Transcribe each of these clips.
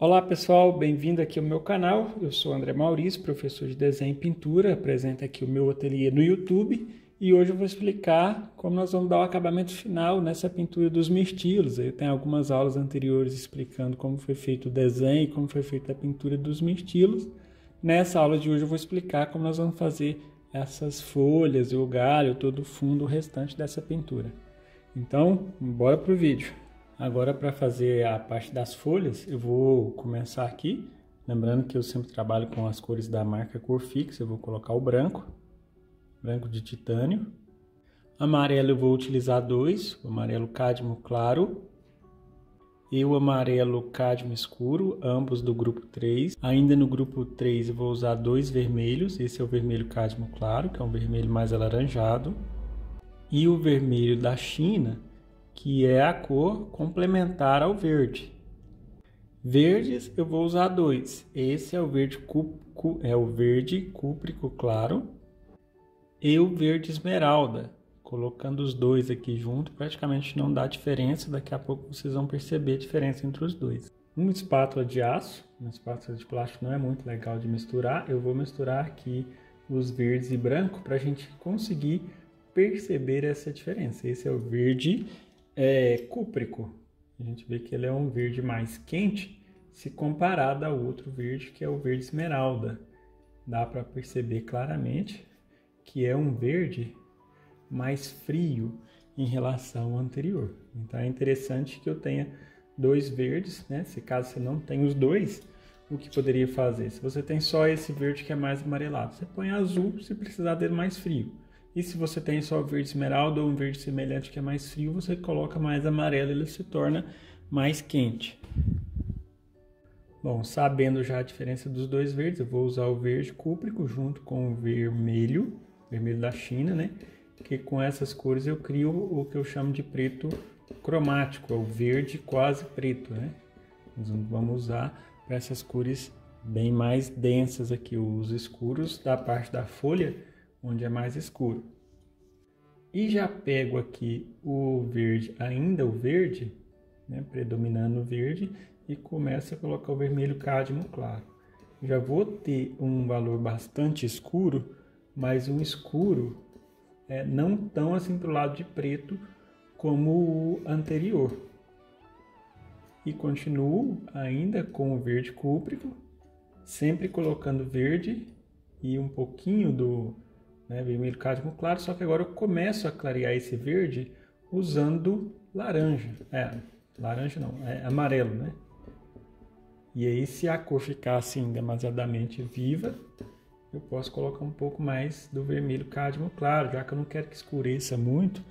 Olá pessoal, bem-vindo aqui ao meu canal. Eu sou André Maurício, professor de desenho e pintura. Apresento aqui o meu ateliê no YouTube e hoje eu vou explicar como nós vamos dar o acabamento final nessa pintura dos mirtilos. Eu tenho algumas aulas anteriores explicando como foi feito o desenho e como foi feita a pintura dos mirtilos. Nessa aula de hoje eu vou explicar como nós vamos fazer essas folhas, o galho, todo o fundo, o restante dessa pintura. Então, bora pro vídeo. Agora, para fazer a parte das folhas, eu vou começar aqui. Lembrando que eu sempre trabalho com as cores da marca Corfix. Eu vou colocar o branco de titânio. Amarelo eu vou utilizar dois, o amarelo cádmio claro e o amarelo cádmio escuro, ambos do grupo 3. Ainda no grupo 3 eu vou usar dois vermelhos. Esse é o vermelho cádmio claro, que é um vermelho mais alaranjado. E o vermelho da China, que é a cor complementar ao verde. Verdes eu vou usar dois. Esse é o verde cúprico claro e o verde esmeralda. Colocando os dois aqui junto, praticamente não dá diferença. Daqui a pouco vocês vão perceber a diferença entre os dois. Uma espátula de aço, uma espátula de plástico não é muito legal de misturar. Eu vou misturar aqui os verdes e branco para a gente conseguir perceber essa diferença. Esse é o verde cúprico. A gente vê que ele é um verde mais quente se comparado ao outro verde, que é o verde esmeralda. Dá para perceber claramente que é um verde mais frio em relação ao anterior. Então é interessante que eu tenha dois verdes, né? Se caso você não tem os dois, o que poderia fazer? Se você tem só esse verde que é mais amarelado, você põe azul se precisar dele mais frio. E se você tem só o verde esmeralda ou um verde semelhante que é mais frio, você coloca mais amarelo e ele se torna mais quente. Bom, sabendo já a diferença dos dois verdes, eu vou usar o verde cúprico junto com o vermelho da China, né? Que com essas cores eu crio o que eu chamo de preto cromático, é o verde quase preto, né? Nós vamos usar para essas cores bem mais densas aqui, os escuros da parte da folha, onde é mais escuro. E já pego aqui o verde, ainda o verde, né, predominando o verde, e começo a colocar o vermelho cádmio claro. Já vou ter um valor bastante escuro, mas um escuro não tão assim para o lado de preto como o anterior. E continuo ainda com o verde cúprico, sempre colocando verde e um pouquinho do vermelho cádmio claro, só que agora eu começo a clarear esse verde usando laranja. Laranja não, amarelo, né? E aí, se a cor ficar assim demasiadamente viva, eu posso colocar um pouco mais do vermelho cádmio claro, já que eu não quero que escureça muito,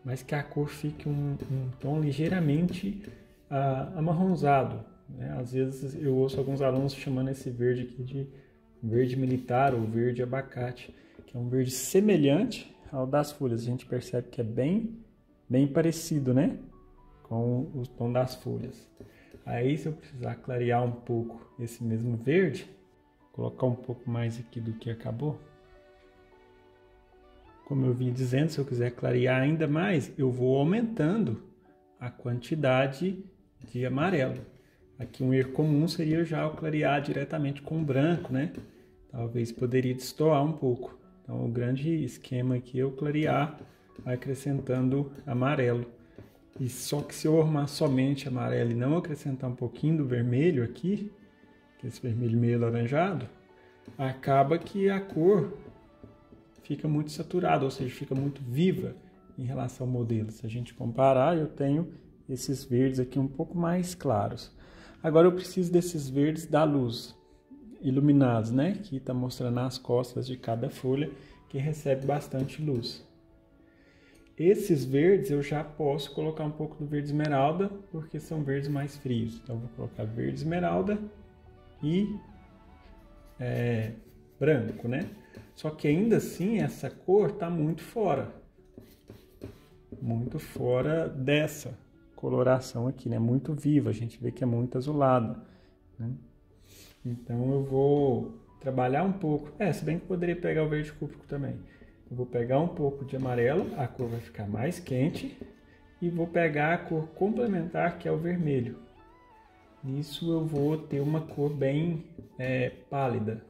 mas que a cor fique um tom ligeiramente amarronzado, né? Às vezes eu ouço alguns alunos chamando esse verde aqui de verde militar ou verde abacate, que é um verde semelhante ao das folhas. A gente percebe que é bem parecido, né, com o tom das folhas. Aí, se eu precisar clarear um pouco esse mesmo verde, colocar um pouco mais aqui do que acabou. Como eu vinha dizendo, se eu quiser clarear ainda mais, eu vou aumentando a quantidade de amarelo. Aqui um erro comum seria já eu clarear diretamente com branco, né? Talvez poderia destoar um pouco. Então, o grande esquema aqui é eu clarear, acrescentando amarelo. E só que se eu arrumar somente amarelo e não acrescentar um pouquinho do vermelho aqui, que é esse vermelho meio alaranjado, acaba que a cor fica muito saturada, ou seja, fica muito viva em relação ao modelo. Se a gente comparar, eu tenho esses verdes aqui um pouco mais claros. Agora eu preciso desses verdes da luz, iluminados, né? Que está mostrando as costas de cada folha, que recebe bastante luz. Esses verdes eu já posso colocar um pouco do verde esmeralda, porque são verdes mais frios. Então eu vou colocar verde esmeralda e branco, né? Só que ainda assim essa cor está muito fora dessa coloração aqui, né? Muito viva, a gente vê que é muito azulada, né? Então eu vou trabalhar um pouco, se bem que poderia pegar o verde cúprico também. Eu vou pegar um pouco de amarelo, a cor vai ficar mais quente, e vou pegar a cor complementar, que é o vermelho. nisso eu vou ter uma cor bem pálida,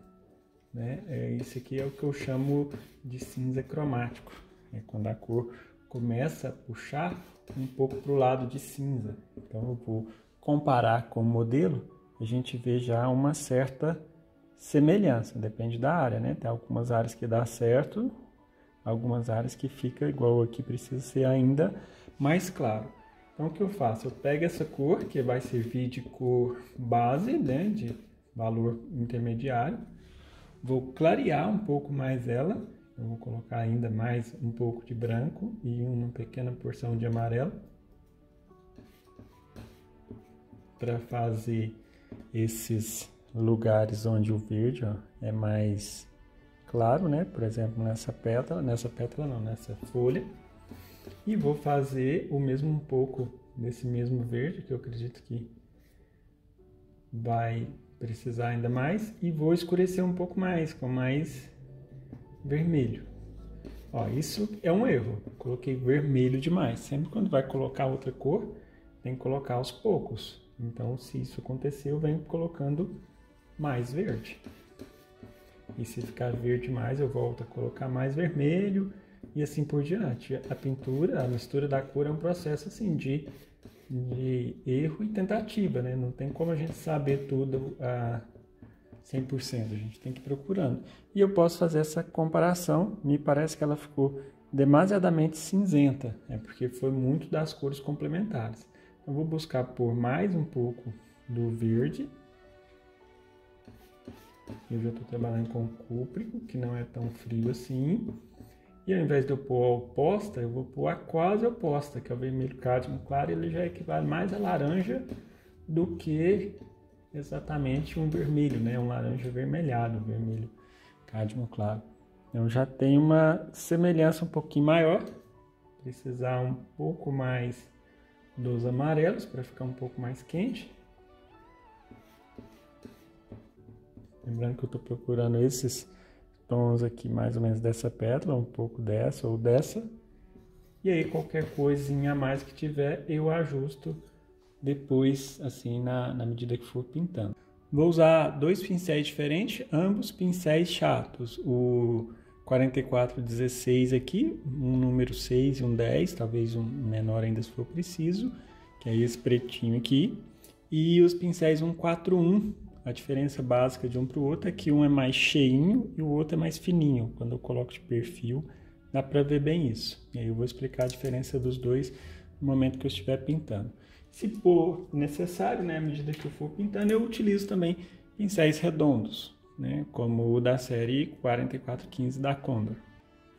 né? Isso aqui é o que eu chamo de cinza cromático. É quando a cor começa a puxar um pouco para o lado de cinza. Então eu vou comparar com o modelo, a gente vê já uma certa semelhança, depende da área, né? Tem algumas áreas que dá certo, algumas áreas que fica igual aqui, precisa ser ainda mais claro. Então o que eu faço? Eu pego essa cor, que vai servir de cor base, né? De valor intermediário, vou clarear um pouco mais ela. Eu vou colocar ainda mais um pouco de branco e uma pequena porção de amarelo para fazer esses lugares onde o verde, ó, é mais claro, né? Por exemplo, nessa pétala não, nessa folha. E vou fazer o mesmo um pouco desse mesmo verde, que eu acredito que vai precisar ainda mais, e vou escurecer um pouco mais, com mais vermelho. Ó, isso é um erro, coloquei vermelho demais. Sempre quando vai colocar outra cor, tem que colocar aos poucos. Então, se isso acontecer, eu venho colocando mais verde. E se ficar verde demais, eu volto a colocar mais vermelho e assim por diante. A pintura, a mistura da cor é um processo assim de erro e tentativa, né? Não tem como a gente saber tudo a 100%, a gente tem que ir procurando. E eu posso fazer essa comparação, me parece que ela ficou demasiadamente cinzenta, porque foi muito das cores complementares. Eu vou buscar pôr mais um pouco do verde. Eu já estou trabalhando com cúprico, que não é tão frio assim. E ao invés de eu pôr a oposta, eu vou pôr a quase oposta, que é o vermelho cádmio claro. Ele já equivale mais a laranja do que exatamente um vermelho, né? Um laranja avermelhado, vermelho cádmio claro. Então já tem uma semelhança um pouquinho maior. Precisar um pouco mais dos amarelos para ficar um pouco mais quente. Lembrando que eu estou procurando esses tons aqui mais ou menos dessa pétala, um pouco dessa ou dessa. E aí qualquer coisinha a mais que tiver eu ajusto depois, assim, na medida que for pintando. Vou usar dois pincéis diferentes, ambos pincéis chatos. O 4416 aqui, um número 6 e um 10, talvez um menor ainda se for preciso, que é esse pretinho aqui. E os pincéis 141, a diferença básica de um para o outro é que um é mais cheinho e o outro é mais fininho. Quando eu coloco de perfil, dá para ver bem isso. E aí eu vou explicar a diferença dos dois no momento que eu estiver pintando. Se for necessário, né, à medida que eu for pintando, eu utilizo também pincéis redondos, né, como o da série 4415 da Condor.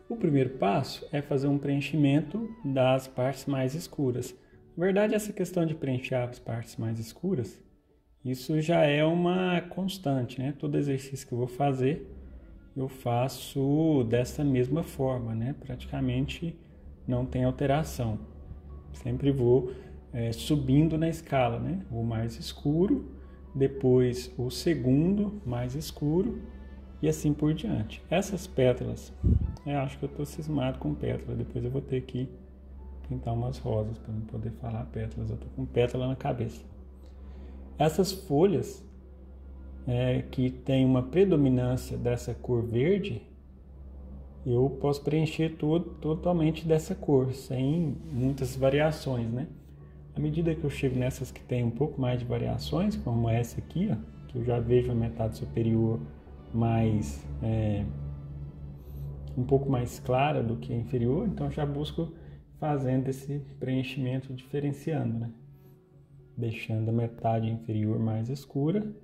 O primeiro passo é fazer um preenchimento das partes mais escuras. Na verdade, essa questão de preencher as partes mais escuras, isso já é uma constante, né? Todo exercício que eu vou fazer, eu faço dessa mesma forma, né? Praticamente não tem alteração. Sempre vou subindo na escala, né? O mais escuro, depois o segundo mais escuro e assim por diante. Essas pétalas, eu acho que eu estou cismado com pétala, depois eu vou ter que pintar umas rosas para não poder falar pétalas, eu estou com pétala na cabeça. Essas folhas que tem uma predominância dessa cor verde, eu posso preencher totalmente dessa cor, sem muitas variações, né? À medida que eu chego nessas que tem um pouco mais de variações, como essa aqui, ó, que eu já vejo a metade superior mais um pouco mais clara do que a inferior, então eu já busco fazendo esse preenchimento diferenciando, né? Deixando a metade inferior mais escura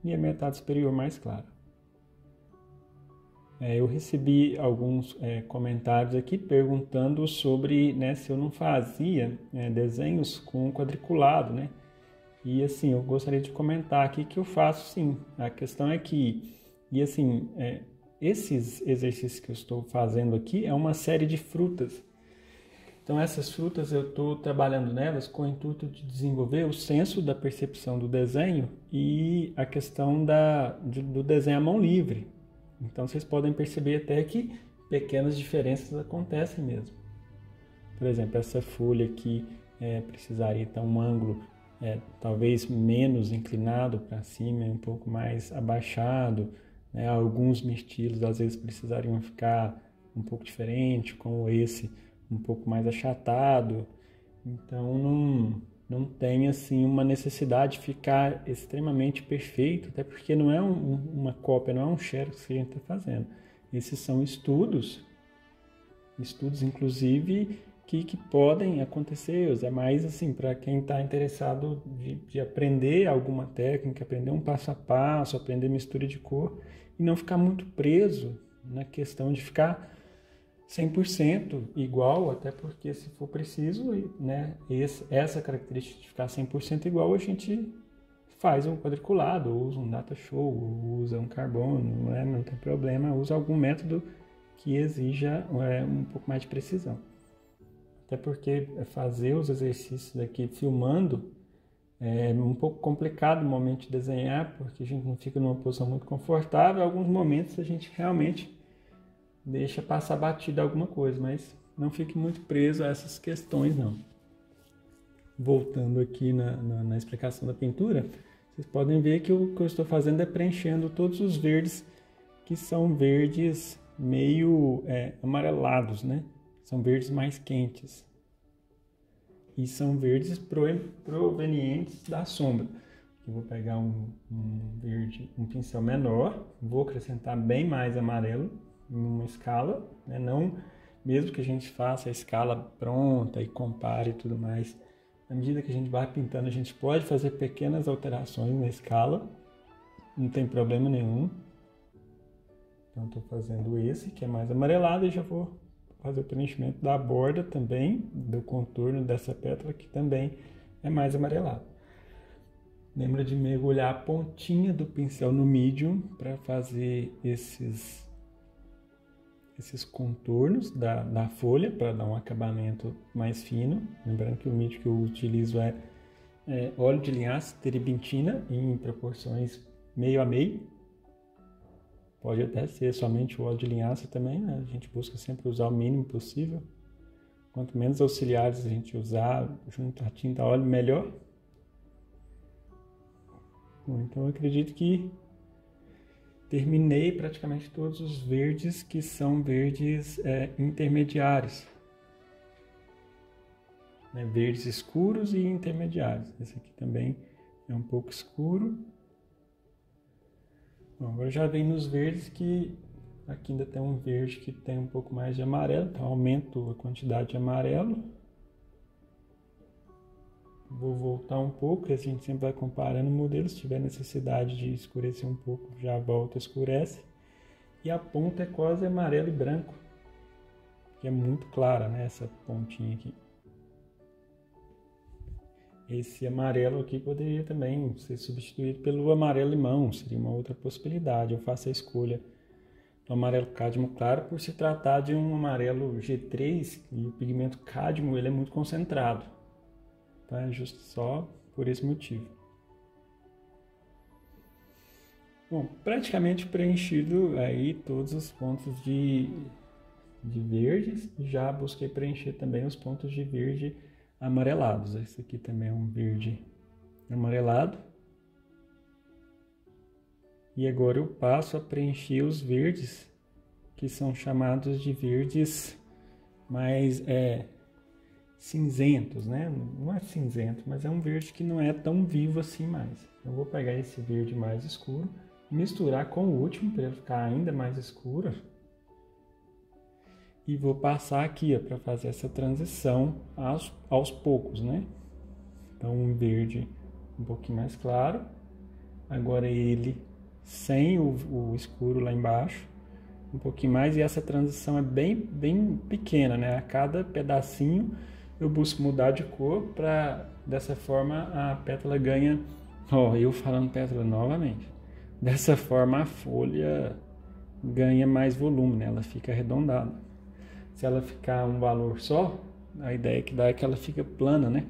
e a metade superior mais clara. Eu recebi alguns comentários aqui perguntando sobre, né, se eu não fazia desenhos com quadriculado, né? E assim, eu gostaria de comentar aqui que eu faço sim. A questão é que, e assim, esses exercícios que eu estou fazendo aqui é uma série de frutas. Então essas frutas eu estou trabalhando nelas com o intuito de desenvolver o senso da percepção do desenho e a questão do desenho à mão livre. Então vocês podem perceber até que pequenas diferenças acontecem mesmo. Por exemplo, essa folha aqui precisaria ter um ângulo talvez menos inclinado para cima e um pouco mais abaixado, né? Alguns mirtilos às vezes precisariam ficar um pouco diferente, como esse um pouco mais achatado. Então não tem assim uma necessidade de ficar extremamente perfeito, até porque não é uma cópia, não é um xerox que a gente está fazendo. Esses são estudos inclusive que podem acontecer. É mais assim para quem está interessado de aprender alguma técnica, aprender um passo a passo, aprender mistura de cor e não ficar muito preso na questão de ficar 100% igual, até porque se for preciso, né, essa característica de ficar 100% igual, a gente faz um quadriculado, ou usa um data show, ou usa um carbono, né, não tem problema, usa algum método que exija um pouco mais de precisão. Até porque fazer os exercícios aqui filmando é um pouco complicado no momento de desenhar, porque a gente não fica numa posição muito confortável. Em alguns momentos a gente realmente deixa passar batida alguma coisa, mas não fique muito preso a essas questões, não. Voltando aqui na explicação da pintura, vocês podem ver que o que eu estou fazendo é preenchendo todos os verdes que são verdes meio amarelados, né? São verdes mais quentes. E são verdes provenientes da sombra. Eu vou pegar um verde, um pincel menor, vou acrescentar bem mais amarelo em uma escala, né? Não, mesmo que a gente faça a escala pronta e compare e tudo mais, à medida que a gente vai pintando, a gente pode fazer pequenas alterações na escala, não tem problema nenhum. Então, estou fazendo esse, que é mais amarelado, e já vou fazer o preenchimento da borda também, do contorno dessa pétala, que também é mais amarelado. Lembra de mergulhar a pontinha do pincel no medium para fazer esses contornos da folha, para dar um acabamento mais fino. Lembrando que o medium que eu utilizo é óleo de linhaça, terebintina, em proporções meio a meio. Pode até ser somente o óleo de linhaça também, né? A gente busca sempre usar o mínimo possível. Quanto menos auxiliares a gente usar junto à tinta óleo, melhor. Bom, então eu acredito que terminei praticamente todos os verdes que são verdes intermediários. Né? Verdes escuros e intermediários. Esse aqui também é um pouco escuro. Bom, agora já vem nos verdes, que aqui ainda tem um verde que tem um pouco mais de amarelo, então aumento a quantidade de amarelo. Vou voltar um pouco, e a gente sempre vai comparando modelos. Se tiver necessidade de escurecer um pouco, já volta, escurece. E a ponta é quase amarelo e branco, que é muito clara, né, essa pontinha aqui. Esse amarelo aqui poderia também ser substituído pelo amarelo limão, seria uma outra possibilidade. Eu faço a escolha do amarelo cádmio claro por se tratar de um amarelo G3, e o pigmento cádmio ele é muito concentrado. Então é justo só por esse motivo. Bom, praticamente preenchido aí todos os pontos de verdes. Já busquei preencher também os pontos de verde amarelados. Esse aqui também é um verde amarelado. E agora eu passo a preencher os verdes, que são chamados de verdes mais cinzentos, né? Não é cinzento, mas é um verde que não é tão vivo assim mais. Eu vou pegar esse verde mais escuro, misturar com o último para ele ficar ainda mais escuro. E vou passar aqui para fazer essa transição aos poucos, né? Então um verde um pouquinho mais claro. Agora ele sem o escuro lá embaixo. Um pouquinho mais, e essa transição é bem pequena, né? A cada pedacinho eu busco mudar de cor para dessa forma a pétala ganha... eu falando pétala novamente. Dessa forma a folha ganha mais volume, né? Ela fica arredondada. Se ela ficar um valor só, a ideia que dá é que ela fica plana, né?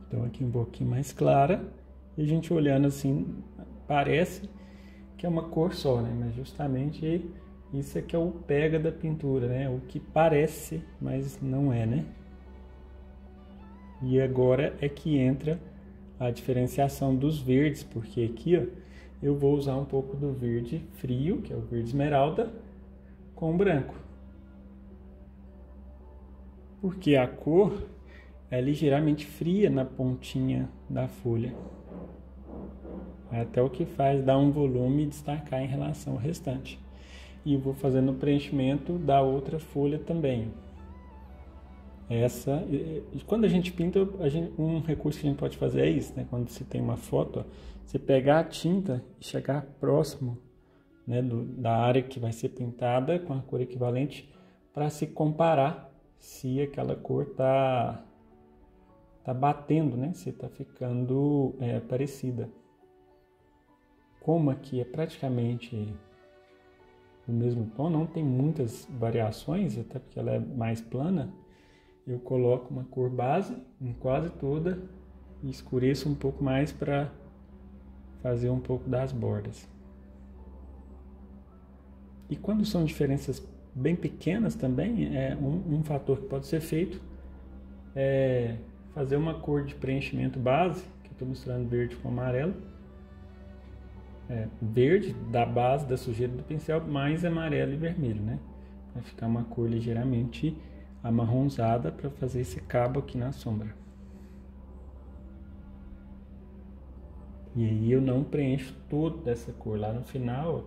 Então aqui um pouquinho mais clara, e a gente olhando assim, parece que é uma cor só, né? Mas justamente isso é que é o pega da pintura, né? O que parece, mas não é, né? E agora é que entra a diferenciação dos verdes, porque aqui, ó, eu vou usar um pouco do verde frio, que é o verde esmeralda, com o branco. Porque a cor é ligeiramente fria na pontinha da folha. É até o que faz dar um volume e destacar em relação ao restante. E eu vou fazendo o preenchimento da outra folha também. Quando a gente pinta, um recurso que a gente pode fazer é isso, né? Quando você tem uma foto, ó, você pegar a tinta e chegar próximo, né, da área que vai ser pintada com a cor equivalente para se comparar se aquela cor tá batendo, né? Se tá ficando parecida. Como aqui é praticamente do mesmo tom, não tem muitas variações, até porque ela é mais plana, eu coloco uma cor base em quase toda e escureço um pouco mais para fazer um pouco das bordas. E quando são diferenças bem pequenas também, um fator que pode ser feito é fazer uma cor de preenchimento base, que eu estou misturando verde com amarelo. Verde da base da sujeira do pincel, mais amarelo e vermelho, né? Vai ficar uma cor ligeiramente amarronzada para fazer esse cabo aqui na sombra. E aí eu não preencho toda essa cor. Lá no final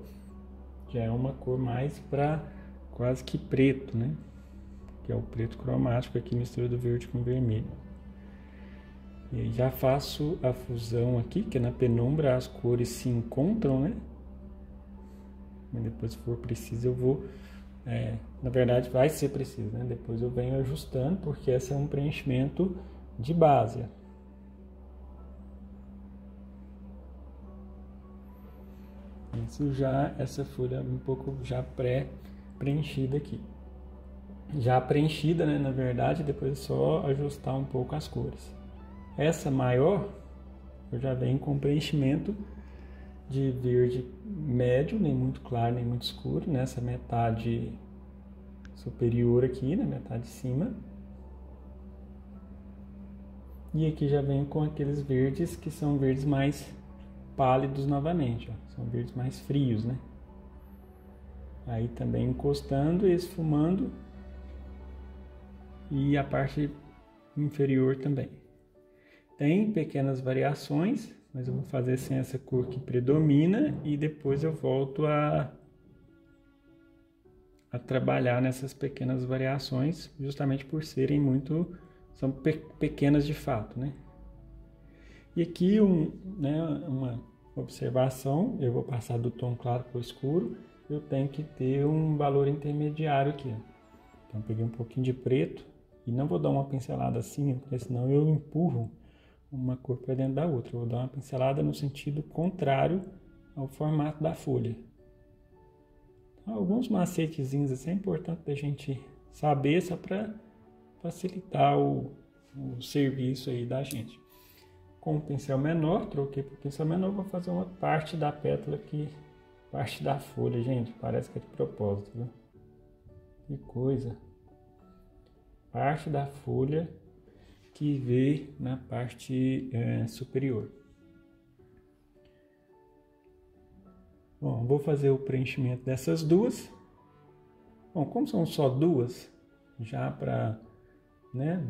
já é uma cor mais para quase que preto, né? Que é o preto cromático aqui, mistura do verde com vermelho. E aí já faço a fusão aqui, que na penumbra as cores se encontram, né? Mas depois, se for preciso, eu vou... na verdade, vai ser preciso, né? Depois eu venho ajustando, porque esse é um preenchimento de base. Isso já, essa folha um pouco já pré-preenchida aqui. Já preenchida, né? Na verdade, depois é só ajustar um pouco as cores. Essa maior, eu já venho com preenchimento de verde médio, nem muito claro, nem muito escuro, nessa metade superior aqui, na metade de cima. E aqui já venho com aqueles verdes que são verdes mais pálidos novamente, ó. São verdes mais frios, né? Aí também encostando e esfumando. E a parte inferior também. Tem pequenas variações, mas eu vou fazer sem essa cor que predomina e depois eu volto a trabalhar nessas pequenas variações, justamente por serem são pequenas de fato, né? E aqui uma observação, eu vou passar do tom claro para o escuro, eu tenho que ter um valor intermediário aqui, ó. Então eu peguei um pouquinho de preto e não vou dar uma pincelada assim, porque senão eu empurro uma cor para dentro da outra. Eu vou dar uma pincelada no sentido contrário ao formato da folha. Então, alguns macetezinhos assim é importante da gente saber, só para facilitar o serviço aí da gente. Com o pincel menor, troquei para o pincel menor, vou fazer uma parte da pétala aqui, parte da folha, gente, parece que é de propósito, viu? Que coisa! Parte da folha que vê na parte superior. Bom, vou fazer o preenchimento dessas duas. Bom, como são só duas, já para, né,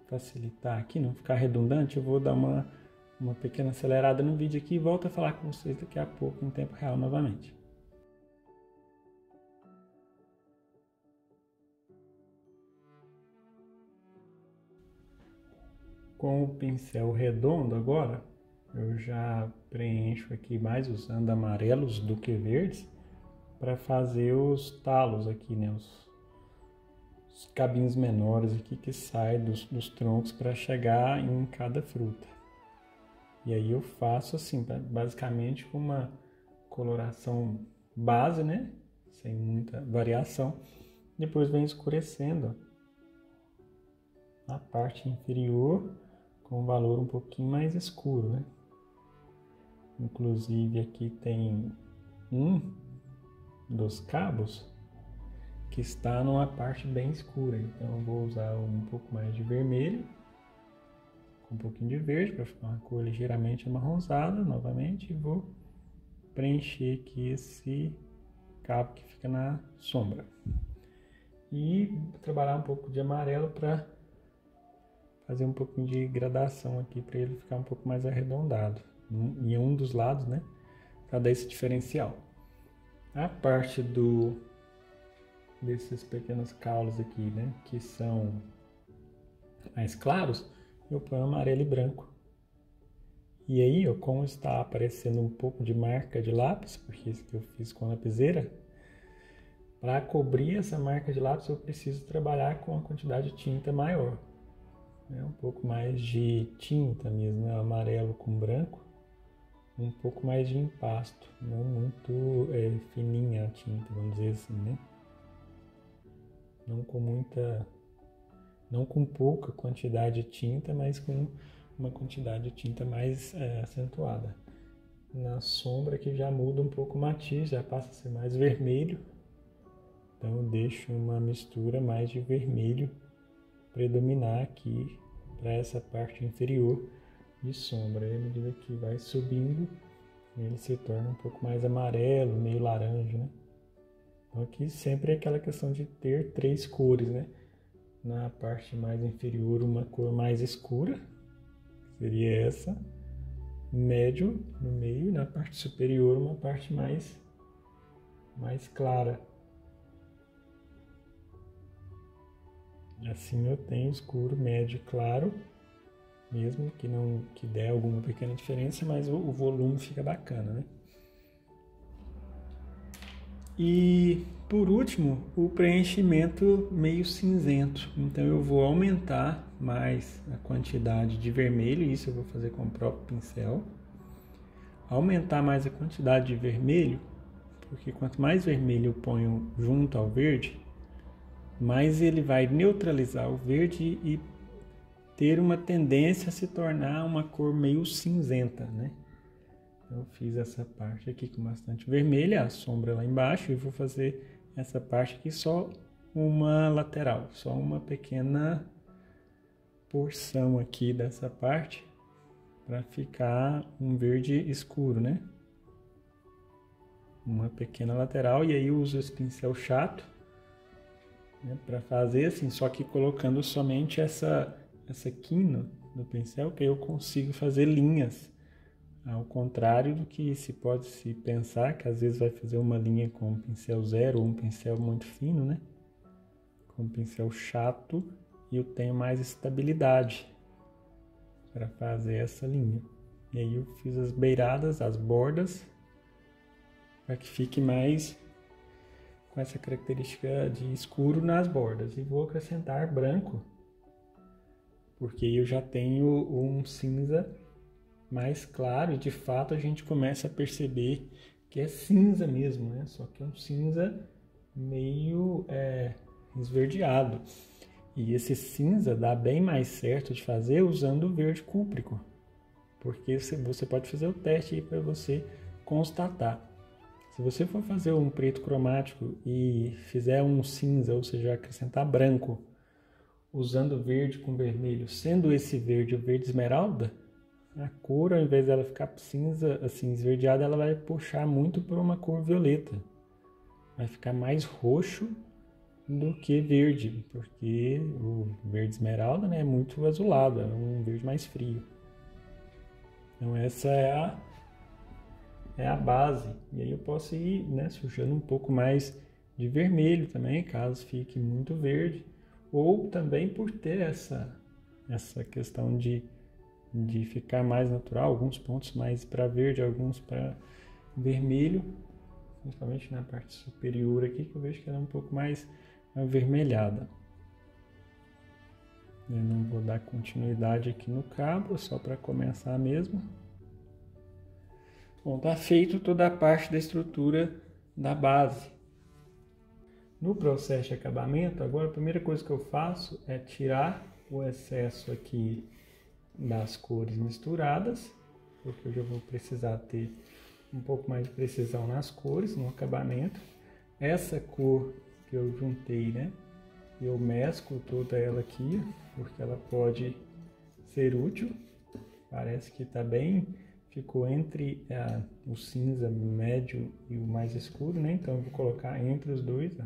facilitar aqui, não ficar redundante, eu vou dar uma pequena acelerada no vídeo aqui e volto a falar com vocês daqui a pouco em tempo real novamente. Com o pincel redondo agora, eu já preencho aqui mais usando amarelos do que verdes para fazer os talos aqui, né? Os cabinhos menores aqui que saem dos troncos para chegar em cada fruta. E aí eu faço assim, basicamente com uma coloração base, né? Sem muita variação. Depois vem escurecendo a parte inferior com um valor um pouquinho mais escuro, né? Inclusive aqui tem um dos cabos que está numa parte bem escura, então eu vou usar um pouco mais de vermelho com um pouquinho de verde para ficar uma cor ligeiramente amarronzada novamente, e vou preencher aqui esse cabo que fica na sombra. E trabalhar um pouco de amarelo para fazer um pouquinho de gradação aqui, para ele ficar um pouco mais arredondado em um dos lados, né? Para dar esse diferencial. A parte desses pequenos caules aqui, né, que são mais claros, eu ponho amarelo e branco. E aí, ó, como está aparecendo um pouco de marca de lápis, porque isso que eu fiz com a lapiseira, para cobrir essa marca de lápis eu preciso trabalhar com uma quantidade de tinta maior. Né? Um pouco mais de tinta mesmo, né? Amarelo com branco. Um pouco mais de impasto, não muito fininha a tinta, vamos dizer assim, né? Não com pouca quantidade de tinta, mas com uma quantidade de tinta mais acentuada. Na sombra que já muda um pouco o matiz, já passa a ser mais vermelho, então eu deixo uma mistura mais de vermelho predominar aqui para essa parte inferior de sombra. E à medida que vai subindo, ele se torna um pouco mais amarelo, meio laranja, né? Então aqui sempre é aquela questão de ter 3 cores, né? Na parte mais inferior uma cor mais escura, seria essa, médio no meio, e na parte superior uma parte mais clara. Assim eu tenho escuro, médio e claro, mesmo que der alguma pequena diferença, mas o volume fica bacana, né? E por último, o preenchimento meio cinzento. Então eu vou aumentar mais a quantidade de vermelho, isso eu vou fazer com o próprio pincel. Aumentar mais a quantidade de vermelho, porque quanto mais vermelho eu ponho junto ao verde, mais ele vai neutralizar o verde e ter uma tendência a se tornar uma cor meio cinzenta, né? Eu fiz essa parte aqui com bastante vermelho, a sombra lá embaixo, e vou fazer essa parte aqui só uma lateral, só uma pequena porção aqui dessa parte, para ficar um verde escuro, né? Uma pequena lateral, e aí eu uso esse pincel chato, né, para fazer assim, só que colocando somente essa quina do pincel, que aí eu consigo fazer linhas, ao contrário do que se pode se pensar, que às vezes vai fazer uma linha com um pincel zero ou um pincel muito fino, né? Com um pincel chato, e eu tenho mais estabilidade para fazer essa linha. E aí eu fiz as beiradas, as bordas, para que fique mais com essa característica de escuro nas bordas. E vou acrescentar branco, porque eu já tenho um cinza mais claro, e de fato a gente começa a perceber que é cinza mesmo, né? Só que é um cinza meio esverdeado. E esse cinza dá bem mais certo de fazer usando o verde cúprico, porque você pode fazer o teste aí para você constatar. Se você for fazer um preto cromático e fizer um cinza, ou seja, acrescentar branco, usando verde com vermelho, sendo esse verde o verde esmeralda, a cor, ao invés dela ficar cinza, assim, esverdeada, ela vai puxar muito para uma cor violeta. Vai ficar mais roxo do que verde, porque o verde esmeralda, né, é muito azulado, é um verde mais frio. Então essa é a base. E aí eu posso ir, né, sujando um pouco mais de vermelho também, caso fique muito verde. Ou também por ter essa questão de ficar mais natural, alguns pontos mais para verde, alguns para vermelho, principalmente na parte superior aqui, que eu vejo que ela é um pouco mais avermelhada. Eu não vou dar continuidade aqui no cabo, só para começar mesmo. Bom, tá feito toda a parte da estrutura da base. No processo de acabamento, agora a primeira coisa que eu faço é tirar o excesso aqui das cores misturadas, porque eu já vou precisar ter um pouco mais de precisão nas cores, no acabamento. Essa cor que eu juntei, né, eu mesclo toda ela aqui, porque ela pode ser útil. Parece que está bem, ficou entre o cinza médio e o mais escuro, né? Então eu vou colocar entre os dois, ó.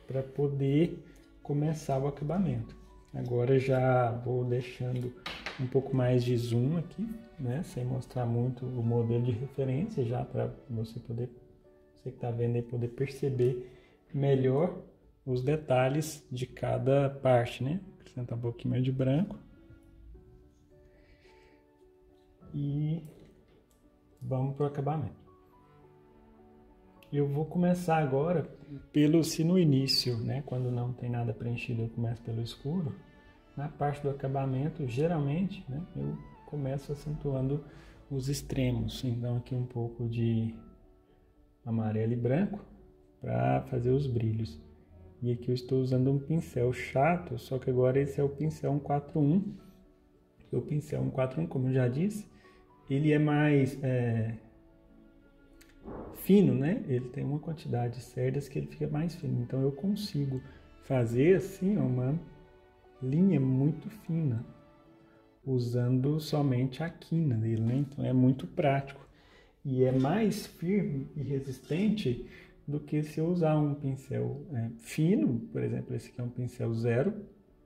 Para poder começar o acabamento. Agora já vou deixando um pouco mais de zoom aqui, né? Sem mostrar muito o modelo de referência, já para você poder, você que está vendo aí, poder perceber melhor os detalhes de cada parte, né? Acrescentar um pouquinho mais de branco. E vamos para o acabamento. Eu vou começar agora se no início, né? Quando não tem nada preenchido, eu começo pelo escuro. Na parte do acabamento, geralmente, né? Eu começo acentuando os extremos. Então aqui um pouco de amarelo e branco para fazer os brilhos. E aqui eu estou usando um pincel chato, só que agora esse é o pincel 141. O pincel 141, como eu já disse, ele é mais fino, né? Ele tem uma quantidade de cerdas que ele fica mais fino. Então eu consigo fazer assim uma linha muito fina, usando somente a quina dele, né? Então é muito prático. E é mais firme e resistente do que se eu usar um pincel fino, por exemplo, esse aqui é um pincel 0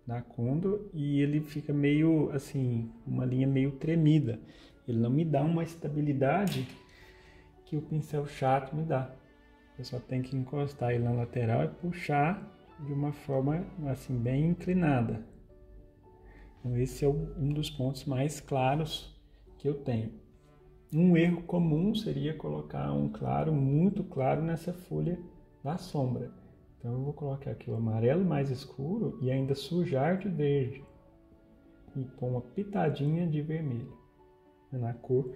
da Condor, e ele fica meio assim, uma linha meio tremida. Ele não me dá uma estabilidade que o pincel chato me dá. Eu só tenho que encostar ele na lateral e puxar de uma forma assim bem inclinada. Então esse é um dos pontos mais claros que eu tenho. Um erro comum seria colocar um claro, muito claro, nessa folha da sombra. Então eu vou colocar aqui o amarelo mais escuro e ainda sujar de verde. E pôr uma pitadinha de vermelho. Na cor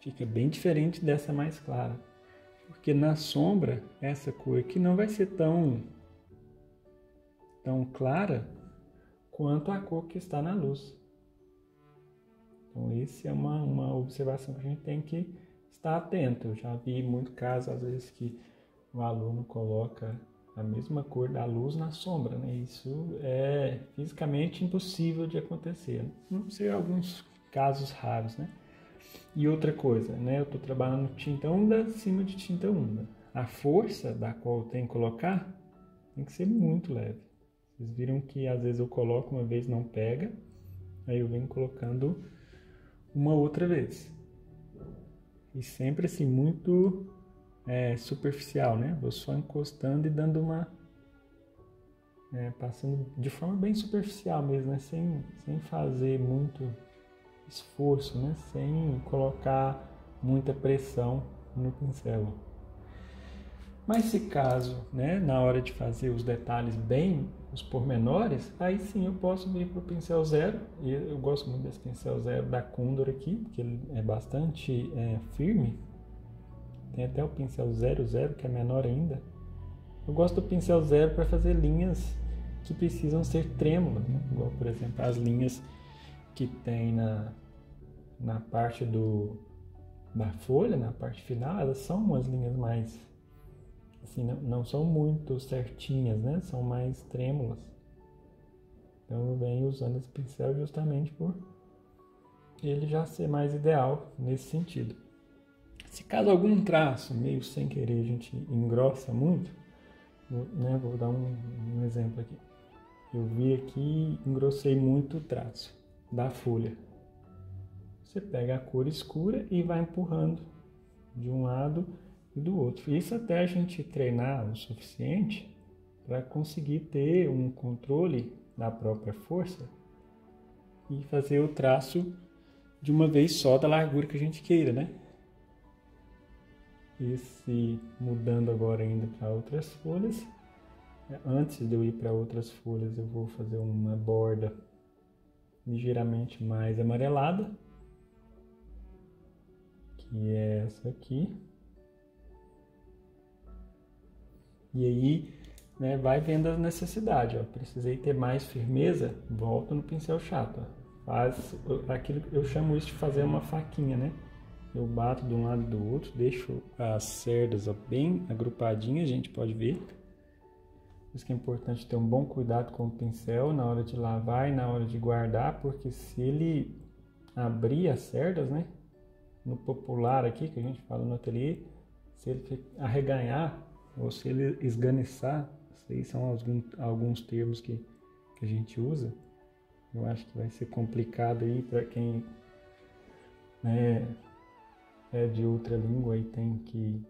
fica bem diferente dessa mais clara. Porque na sombra, essa cor aqui não vai ser tão clara quanto a cor que está na luz. Então, essa é uma observação que a gente tem que estar atento. Eu já vi muito caso, às vezes, que o aluno coloca a mesma cor da luz na sombra, né? Isso é fisicamente impossível de acontecer. Não sei alguns casos raros, né? E outra coisa, né? Eu estou trabalhando tinta úmida acima de tinta úmida. A força da qual eu tenho que colocar tem que ser muito leve. Vocês viram que às vezes eu coloco uma vez, não pega, aí eu venho colocando uma outra vez. E sempre assim, muito superficial, né? Vou só encostando e dando passando de forma bem superficial mesmo, né? Sem fazer muito esforço, né? Sem colocar muita pressão no pincel. Mas se caso, né, na hora de fazer os detalhes bem, os pormenores, aí sim eu posso vir para o pincel 0. E eu gosto muito desse pincel 0 da Condor aqui, porque ele é bastante firme. Tem até o pincel 00, que é menor ainda. Eu gosto do pincel 0 para fazer linhas que precisam ser trêmulas, né? Igual, por exemplo, as linhas que tem na parte da folha, na parte final, elas são umas linhas mais, assim, não são muito certinhas, né? São mais trêmulas. Então eu venho usando esse pincel justamente por ele já ser mais ideal nesse sentido. Se caso algum traço, meio sem querer, a gente engrossa muito, né? Vou dar um exemplo aqui. Eu vi aqui e engrossei muito o traço da folha. Você pega a cor escura e vai empurrando de um lado e do outro. Isso até a gente treinar o suficiente para conseguir ter um controle da própria força e fazer o traço de uma vez só da largura que a gente queira, né? E mudando agora ainda para outras folhas. Antes de eu ir para outras folhas, eu vou fazer uma borda ligeiramente mais amarelada, que é essa aqui. E aí, né, vai vendo a necessidade. Ó. Precisei ter mais firmeza, volta no pincel chato. Ó. Faz aquilo, eu chamo isso de fazer uma faquinha, né? Eu bato de um lado e do outro, deixo as cerdas bem agrupadinhas, a gente pode ver. Por isso que é importante ter um bom cuidado com o pincel na hora de lavar e na hora de guardar, porque se ele abrir as cerdas, né, no popular aqui, que a gente fala no ateliê, se ele arreganhar ou se ele esganiçar, esses são alguns termos que a gente usa, eu acho que vai ser complicado aí para quem é de outra língua e tem que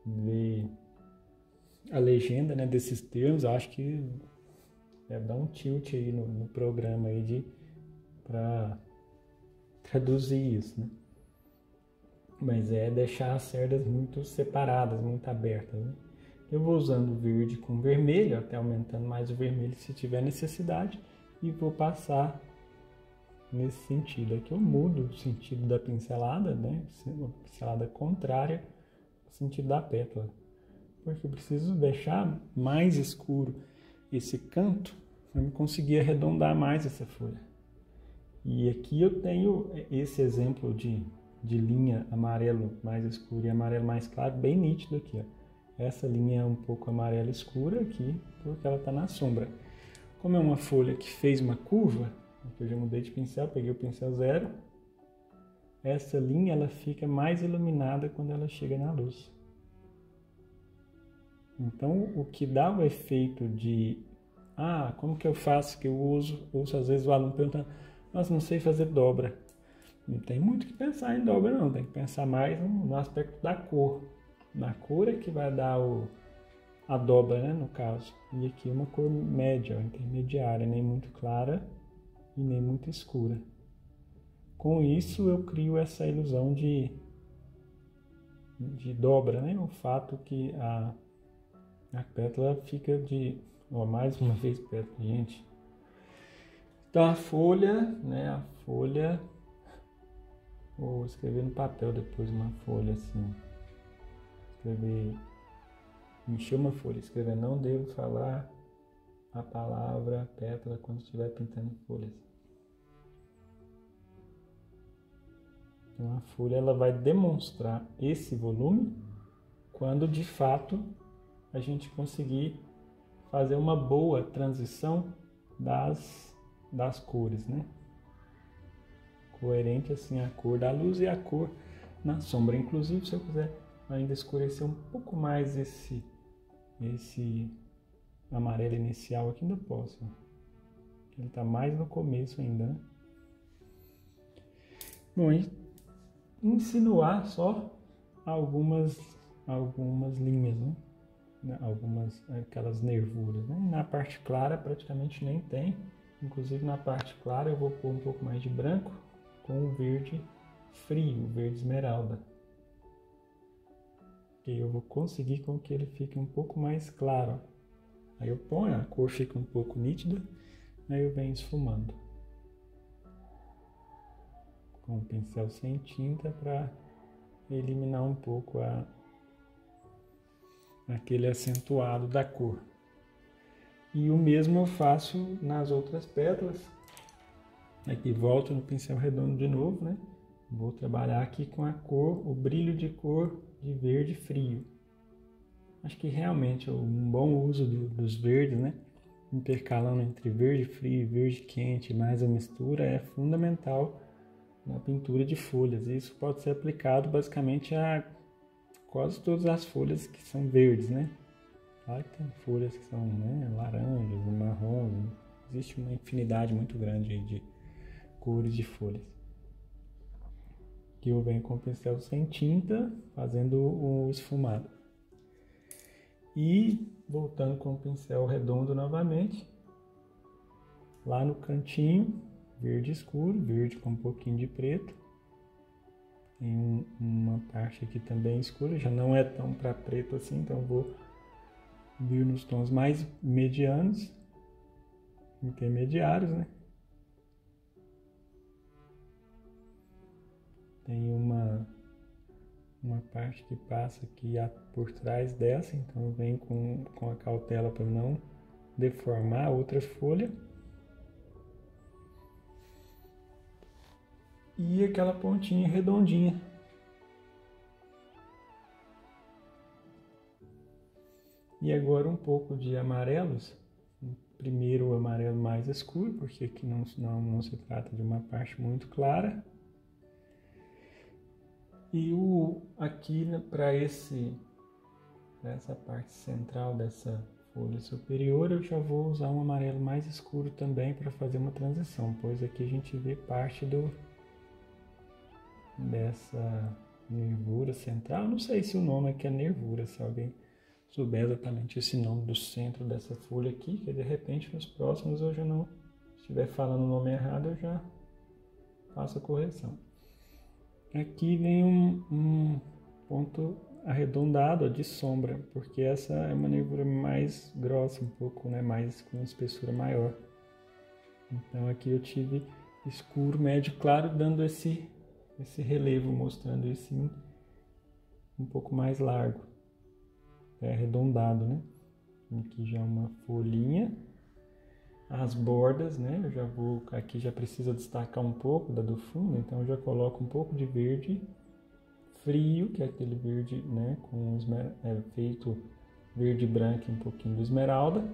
ver a legenda, né, desses termos. Eu acho que deve dar um tilt aí no programa aí para traduzir isso, né? Mas é deixar as cerdas muito separadas, muito abertas, né? Eu vou usando verde com vermelho, até aumentando mais o vermelho se tiver necessidade, e vou passar nesse sentido. Aqui eu mudo o sentido da pincelada, né? Uma pincelada contrária ao sentido da pétala, porque eu preciso deixar mais escuro esse canto para eu conseguir arredondar mais essa folha. E aqui eu tenho esse exemplo de linha amarelo mais escuro e amarelo mais claro, bem nítido aqui, ó. Essa linha é um pouco amarela escura aqui, porque ela está na sombra. Como é uma folha que fez uma curva, eu já mudei de pincel, peguei o pincel zero, essa linha ela fica mais iluminada quando ela chega na luz. Então, o que dá o efeito de, como que eu faço, que eu ouço às vezes o aluno perguntando, nossa, não sei fazer dobra. Não tem muito que pensar em dobra não, tem que pensar mais no aspecto da cor. Na cor é que vai dar a dobra, né, no caso. E aqui uma cor média, intermediária, nem muito clara e nem muito escura. Com isso eu crio essa ilusão de dobra, né? O fato que a pétala fica mais uma vez pétala, gente. Então a folha, né? A folha, vou escrever no papel depois uma folha assim. Escrever, encher uma folha, escrever não devo falar a palavra pétala quando estiver pintando folhas. Então a folha ela vai demonstrar esse volume quando de fato a gente conseguir fazer uma boa transição das cores, né? Coerente assim a cor da luz e a cor na sombra. Inclusive, se eu quiser ainda escurecer um pouco mais esse amarelo inicial aqui, ainda posso. Ele está mais no começo ainda, né? Bom, e insinuar só algumas linhas, né? Aquelas nervuras, né? Na parte clara praticamente nem tem. Inclusive na parte clara eu vou pôr um pouco mais de branco com o verde frio, o verde esmeralda. E eu vou conseguir com que ele fique um pouco mais claro. Aí eu ponho, a cor fica um pouco nítida, aí eu venho esfumando com o pincel sem tinta para eliminar um pouco aquele acentuado da cor. E o mesmo eu faço nas outras pétalas. Aqui volto no pincel redondo de novo, né? Vou trabalhar aqui com a cor, o brilho de cor de verde frio. Acho que realmente um bom uso dos verdes, né? Intercalando entre verde frio e verde quente, mais a mistura, é fundamental na pintura de folhas. E isso pode ser aplicado basicamente a quase todas as folhas que são verdes, né? Claro que tem folhas que são, né, laranjas, marrons, existe uma infinidade muito grande de cores de folhas. Aqui eu venho com o pincel sem tinta, fazendo o esfumado. E voltando com o pincel redondo novamente, lá no cantinho, verde escuro, verde com um pouquinho de preto. Tem uma parte aqui também escura, já não é tão para preto assim, então eu vou vir nos tons mais medianos, intermediários, né? Tem uma parte que passa aqui por trás dessa, então eu venho com a cautela para não deformar a outra folha. E aquela pontinha redondinha. E agora um pouco de amarelos. Primeiro o amarelo mais escuro, porque aqui não se trata de uma parte muito clara. E aqui para essa parte central dessa folha superior, eu já vou usar um amarelo mais escuro também para fazer uma transição, pois aqui a gente vê parte dessa nervura central. Não sei se o nome aqui é nervura, se alguém souber exatamente esse nome do centro dessa folha aqui, que de repente nos próximos eu já não, se estiver falando o nome errado, eu já faço a correção. Aqui vem um ponto arredondado de sombra, porque essa é uma nervura mais grossa um pouco, né, mais com espessura maior. Então aqui eu tive escuro, médio, claro, dando esse relevo, mostrando esse um pouco mais largo, arredondado, né? Aqui já uma folhinha, as bordas, né? Eu já vou, aqui já precisa destacar um pouco da do fundo, então eu já coloco um pouco de verde frio, que é aquele verde, né, com feito verde branco e um pouquinho de esmeralda.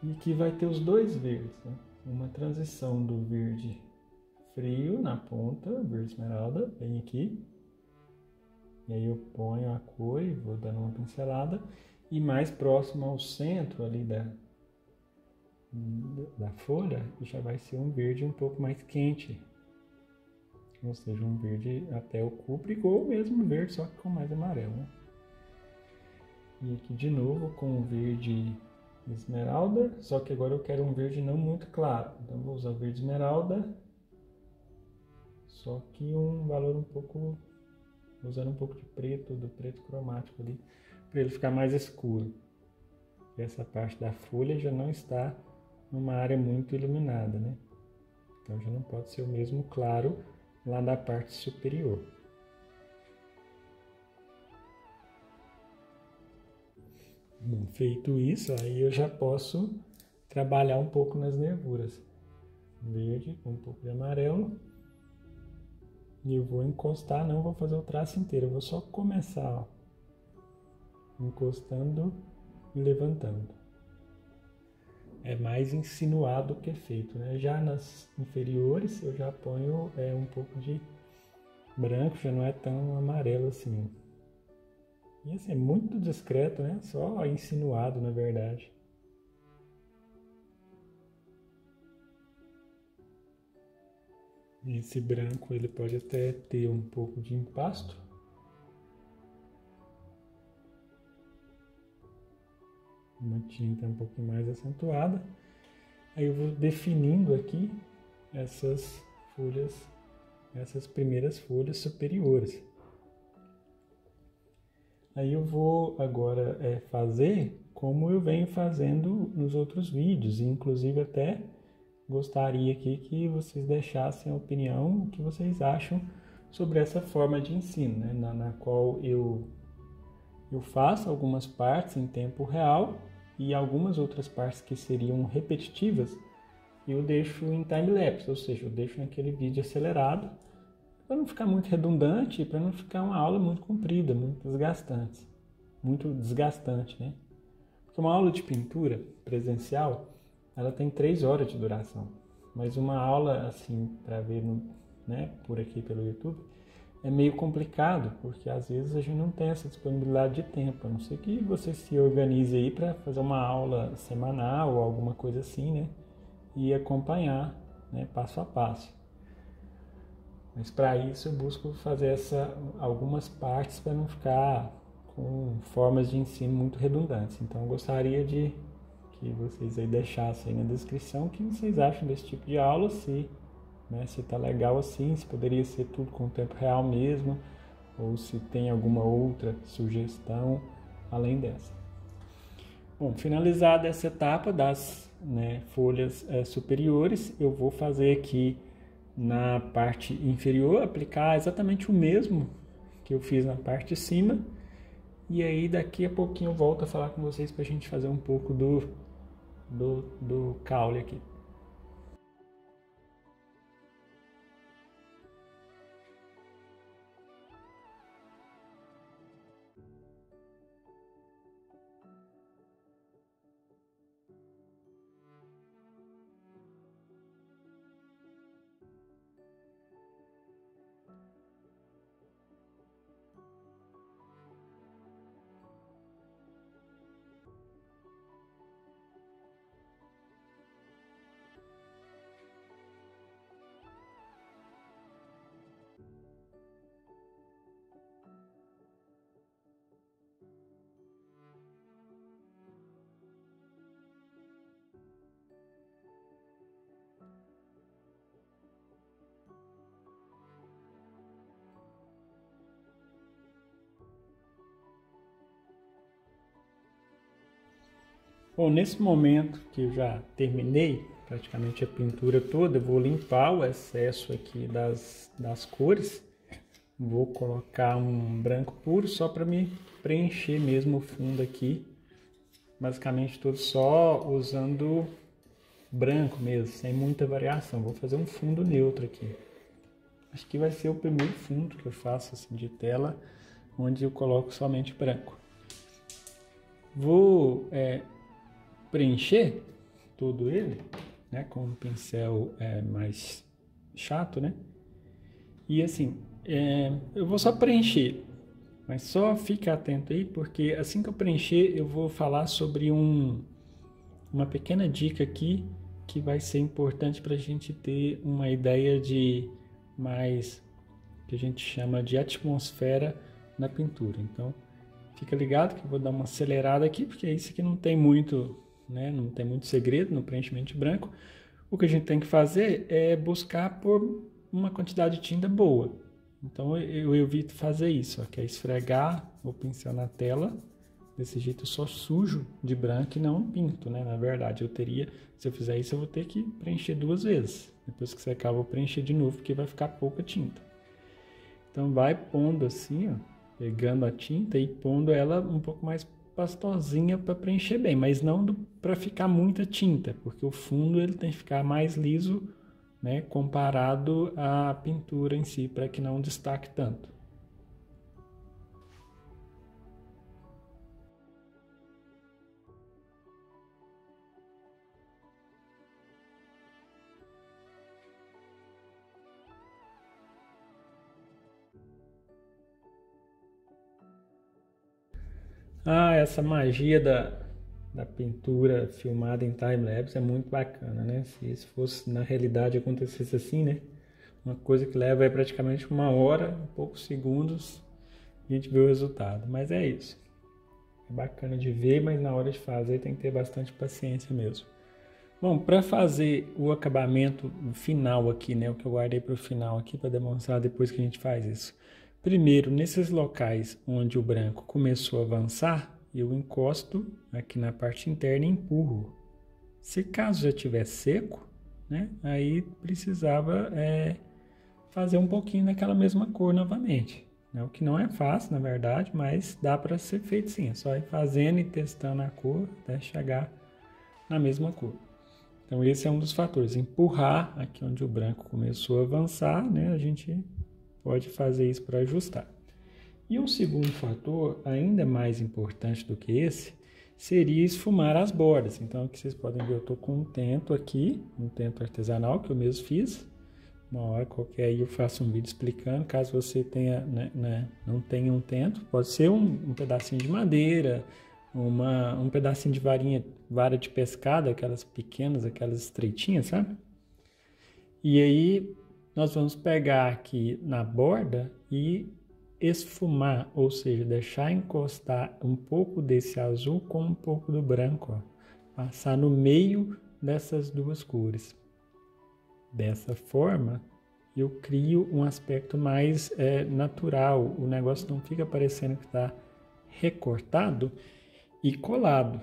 E aqui vai ter os dois verdes, né? Uma transição do verde frio na ponta, verde esmeralda, bem aqui. E aí eu ponho a cor e vou dando uma pincelada. E mais próximo ao centro ali da folha, já vai ser um verde um pouco mais quente. Ou seja, um verde até o cúprico, ou mesmo verde, só que com mais amarelo, né? E aqui de novo com o verde esmeralda, só que agora eu quero um verde não muito claro. Então vou usar o verde esmeralda, só que um valor um pouco, usando um pouco de preto, do preto cromático ali, para ele ficar mais escuro. E essa parte da folha já não está numa área muito iluminada, né? Então já não pode ser o mesmo claro lá da parte superior. Bom, feito isso, aí eu já posso trabalhar um pouco nas nervuras. Verde com um pouco de amarelo. E eu vou encostar, não vou fazer o traço inteiro, eu vou só começar, ó, encostando e levantando. É mais insinuado que feito, né? Já nas inferiores eu já ponho um pouco de branco, já não é tão amarelo assim. E assim, é muito discreto, né? Só insinuado, na verdade. Esse branco ele pode até ter um pouco de impasto. Uma tinta um pouquinho mais acentuada. Aí eu vou definindo aqui essas folhas, essas primeiras folhas superiores. Aí eu vou agora fazer como eu venho fazendo nos outros vídeos, e inclusive até gostaria aqui que vocês deixassem a opinião, o que vocês acham sobre essa forma de ensino, né? na qual eu faço algumas partes em tempo real e algumas outras partes que seriam repetitivas eu deixo em time-lapse, ou seja, eu deixo naquele vídeo acelerado para não ficar muito redundante e para não ficar uma aula muito comprida, muito desgastante, né? Porque uma aula de pintura presencial, ela tem 3 horas de duração, mas uma aula assim para ver né, por aqui pelo YouTube é meio complicado, porque às vezes a gente não tem essa disponibilidade de tempo, a não ser que você se organize aí para fazer uma aula semanal ou alguma coisa assim, né? E acompanhar, né, passo a passo. Mas para isso eu busco fazer algumas partes para não ficar com formas de ensino muito redundantes. Então eu gostaria de que vocês aí deixassem aí na descrição o que vocês acham desse tipo de aula, se tá legal assim, se poderia ser tudo com tempo real mesmo, ou se tem alguma outra sugestão além dessa. Bom, finalizada essa etapa das folhas superiores, eu vou fazer aqui na parte inferior, aplicar exatamente o mesmo que eu fiz na parte de cima. E aí daqui a pouquinho eu volto a falar com vocês para a gente fazer um pouco do caule aqui. Bom, nesse momento que eu já terminei praticamente a pintura toda, eu vou limpar o excesso aqui das cores. Vou colocar um branco puro só para me preencher mesmo o fundo aqui. Basicamente todo só usando branco mesmo, sem muita variação. Vou fazer um fundo neutro aqui. Acho que vai ser o primeiro fundo que eu faço assim de tela, onde eu coloco somente branco. Vou preencher todo ele, né, com um pincel mais chato, né? E assim, eu vou só preencher, mas só fica atento aí, porque assim que eu preencher, eu vou falar sobre uma pequena dica aqui que vai ser importante para a gente ter uma ideia de mais, que a gente chama de atmosfera na pintura. Então, fica ligado que eu vou dar uma acelerada aqui, porque isso aqui não tem muito, né, não tem muito segredo no preenchimento branco. O que a gente tem que fazer é buscar por uma quantidade de tinta boa. Então eu evito fazer isso, ó, que é esfregar o pincel na tela. Desse jeito eu só sujo de branco e não pinto, né? Na verdade, se eu fizer isso, eu vou ter que preencher 2 vezes. Depois que secar, eu vou preencher de novo, porque vai ficar pouca tinta. Então vai pondo assim, ó, pegando a tinta e pondo ela um pouco mais pastosinha para preencher bem, mas não para ficar muita tinta, porque o fundo ele tem que ficar mais liso, né, comparado à pintura em si, para que não destaque tanto. Ah, essa magia da pintura filmada em time-lapse é muito bacana, né? Se isso fosse na realidade acontecesse assim, né? Uma coisa que leva aí praticamente 1 hora, poucos segundos, a gente vê o resultado. Mas é isso. É bacana de ver, mas na hora de fazer tem que ter bastante paciência mesmo. Bom, para fazer o acabamento final aqui, né? O que eu guardei para o final aqui para demonstrar depois que a gente faz isso. Primeiro, nesses locais onde o branco começou a avançar, eu encosto aqui na parte interna e empurro. Se caso já estiver seco, né? Aí precisava fazer um pouquinho daquela mesma cor novamente. Né? O que não é fácil, na verdade, mas dá para ser feito sim. É só ir fazendo e testando a cor até chegar na mesma cor. Então esse é um dos fatores, empurrar aqui onde o branco começou a avançar, né? A gente pode fazer isso para ajustar. E um segundo fator, ainda mais importante do que esse, seria esfumar as bordas. Então aqui vocês podem ver, eu estou com um tento aqui, um tento artesanal que eu mesmo fiz. Uma hora qualquer aí eu faço um vídeo explicando, caso você tenha, não tenha um tento, pode ser um pedacinho de madeira, um pedacinho de vara de pescada, aquelas pequenas, aquelas estreitinhas, sabe? E aí nós vamos pegar aqui na borda e esfumar, ou seja, deixar encostar um pouco desse azul com um pouco do branco, ó. Passar no meio dessas duas cores. Dessa forma, eu crio um aspecto mais natural, o negócio não fica parecendo que está recortado e colado.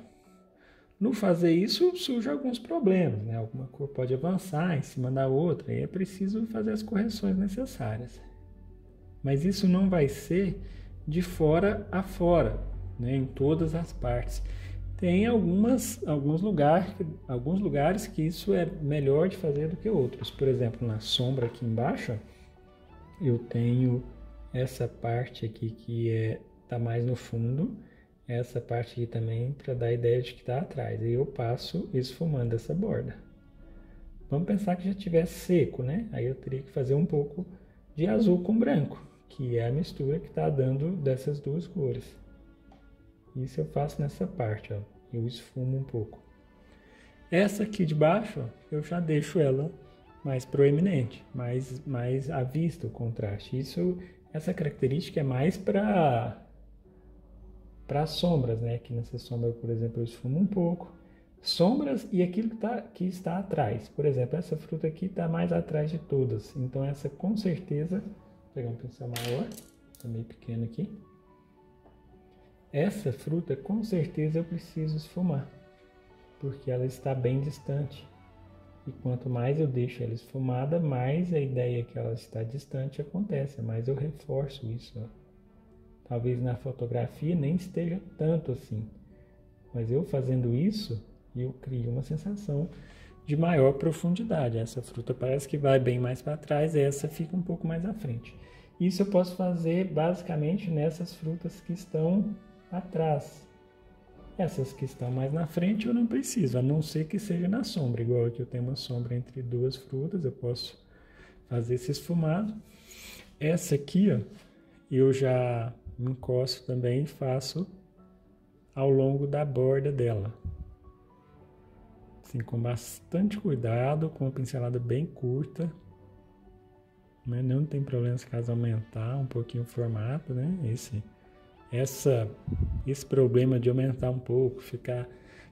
No fazer isso, surgem alguns problemas, né? Alguma cor pode avançar em cima da outra e é preciso fazer as correções necessárias. Mas isso não vai ser de fora a fora, né? Em todas as partes. Tem alguns lugares que isso é melhor de fazer do que outros. Por exemplo, na sombra aqui embaixo, eu tenho essa parte aqui que está mais no fundo, essa parte aqui também para dar a ideia de que está atrás. E eu passo esfumando essa borda. Vamos pensar que já tivesse seco, né? Aí eu teria que fazer um pouco de azul com branco, que é a mistura que está dando dessas duas cores. Isso eu faço nessa parte, ó. Eu esfumo um pouco. Essa aqui de baixo, ó, eu já deixo ela mais proeminente, mais à vista o contraste. Essa característica é mais para sombras, né? Aqui nessa sombra, por exemplo, eu esfumo um pouco. Sombras e aquilo que está atrás. Por exemplo, essa fruta aqui está mais atrás de todas. Então essa com certeza, vou pegar um pincel maior, está meio pequeno aqui. Essa fruta com certeza eu preciso esfumar. porque ela está bem distante. E quanto mais eu deixo ela esfumada, mais a ideia que ela está distante acontece, mais eu reforço isso. Ó. Talvez na fotografia nem esteja tanto assim, mas eu fazendo isso, eu crio uma sensação de maior profundidade. Essa fruta parece que vai bem mais para trás, essa fica um pouco mais à frente. Isso eu posso fazer basicamente nessas frutas que estão atrás. Essas que estão mais na frente eu não preciso, a não ser que seja na sombra. Igual aqui eu tenho uma sombra entre duas frutas, eu posso fazer esse esfumado. Essa aqui, ó, eu já encosto também e faço ao longo da borda dela. Assim, com bastante cuidado, com uma pincelada bem curta. Mas não tem problema se caso aumentar um pouquinho o formato, né? Esse problema de aumentar um pouco, ficar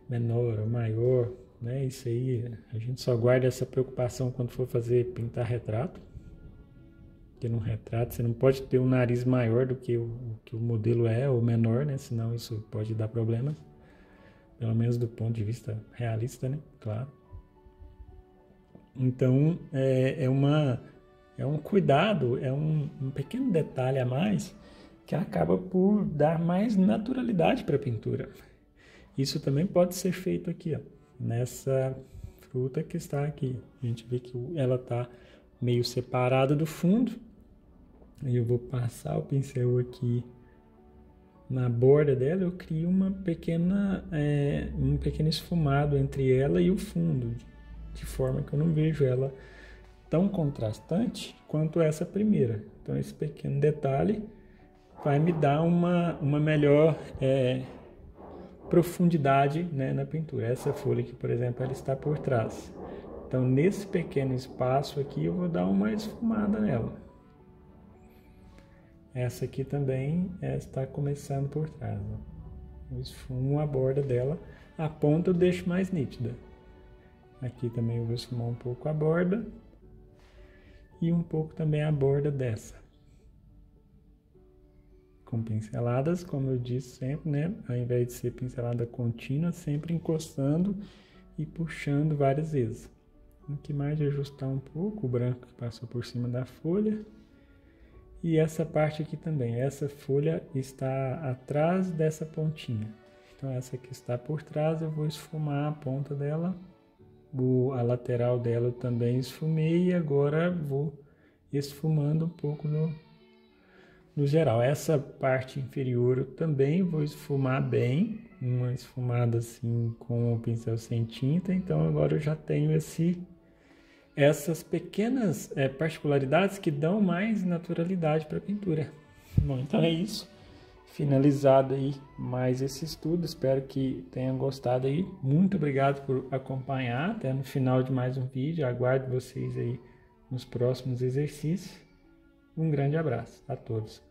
menor ou maior, né? Isso aí, a gente só guarda essa preocupação quando for pintar retrato. Porque num retrato você não pode ter um nariz maior do que o modelo é, ou menor, né? Senão isso pode dar problemas. Pelo menos do ponto de vista realista, né? Claro. Então, é um cuidado, é um pequeno detalhe a mais que acaba por dar mais naturalidade para a pintura. Isso também pode ser feito aqui, ó, nessa fruta que está aqui. A gente vê que ela está meio separada do fundo. Aí eu vou passar o pincel aqui na borda dela, eu crio um pequeno esfumado entre ela e o fundo, de forma que eu não vejo ela tão contrastante quanto essa primeira. Então esse pequeno detalhe vai me dar uma melhor profundidade, né, na pintura. Essa folha aqui, por exemplo, ela está por trás. Então nesse pequeno espaço aqui eu vou dar uma esfumada nela. Essa aqui também está começando por trás. Ó. Eu esfumo a borda dela, a ponta eu deixo mais nítida. Aqui também eu vou esfumar um pouco a borda e um pouco também a borda dessa. Com pinceladas, como eu disse sempre, né? Ao invés de ser pincelada contínua, sempre encostando e puxando várias vezes. Aqui mais de ajustar um pouco o branco que passou por cima da folha. E essa parte aqui também, essa folha está atrás dessa pontinha. Então essa aqui está por trás, eu vou esfumar a ponta dela. A lateral dela eu também esfumei e agora vou esfumando um pouco no geral. Essa parte inferior eu também vou esfumar bem, uma esfumada assim com o pincel sem tinta. Então agora eu já tenho essas pequenas particularidades que dão mais naturalidade para a pintura. Bom, então é isso. Finalizado aí mais esse estudo. Espero que tenham gostado aí. Muito obrigado por acompanhar até no final de mais um vídeo. Aguardo vocês aí nos próximos exercícios. Um grande abraço a todos.